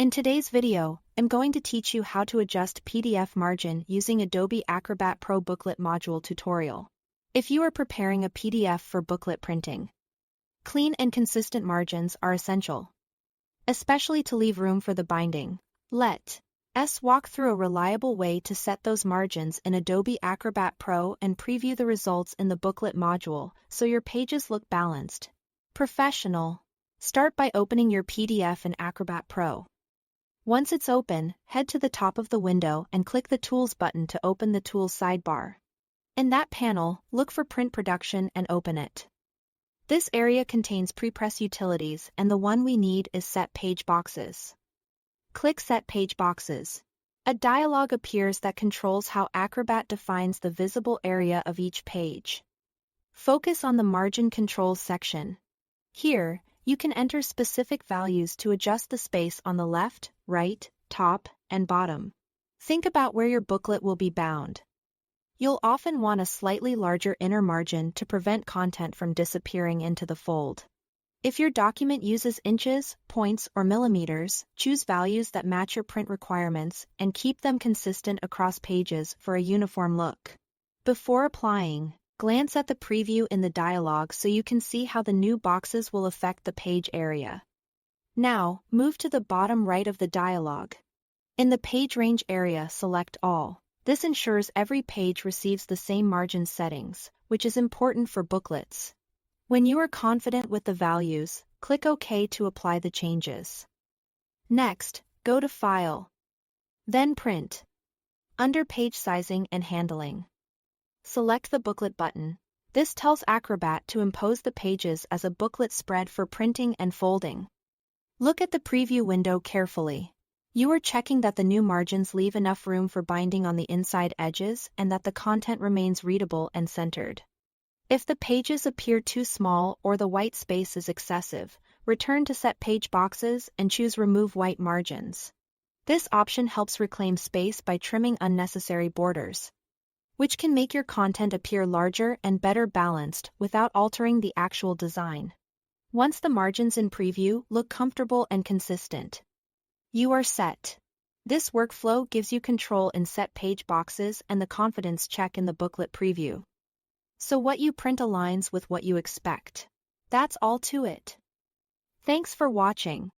In today's video, I'm going to teach you how to adjust PDF margin using Adobe Acrobat Pro Booklet module tutorial. If you are preparing a PDF for booklet printing, clean and consistent margins are essential, especially to leave room for the binding. Let's walk through a reliable way to set those margins in Adobe Acrobat Pro and preview the results in the booklet module so your pages look balanced. Professional. Start by opening your PDF in Acrobat Pro. Once it's open, head to the top of the window and click the Tools button to open the Tools sidebar. In that panel, look for Print Production and open it. This area contains prepress utilities and the one we need is Set Page Boxes. Click Set Page Boxes. A dialog appears that controls how Acrobat defines the visible area of each page. Focus on the Margin Controls section. Here, you can enter specific values to adjust the space on the left, right, top, and bottom. Think about where your booklet will be bound. You'll often want a slightly larger inner margin to prevent content from disappearing into the fold. If your document uses inches, points, or millimeters, choose values that match your print requirements and keep them consistent across pages for a uniform look. Before applying, glance at the preview in the dialog so you can see how the new boxes will affect the page area. Now, move to the bottom right of the dialog. In the Page Range area, select All. This ensures every page receives the same margin settings, which is important for booklets. When you are confident with the values, click OK to apply the changes. Next, go to File. Then Print. Under Page Sizing and Handling, select the Booklet button. This tells Acrobat to impose the pages as a booklet spread for printing and folding. Look at the preview window carefully. You are checking that the new margins leave enough room for binding on the inside edges and that the content remains readable and centered. If the pages appear too small or the white space is excessive, return to Set Page Boxes and choose Remove White Margins. This option helps reclaim space by trimming unnecessary borders, which can make your content appear larger and better balanced without altering the actual design. Once the margins in preview look comfortable and consistent, you are set. This workflow gives you control in Set Page Boxes and the confidence check in the booklet preview. So what you print aligns with what you expect. That's all to it. Thanks for watching.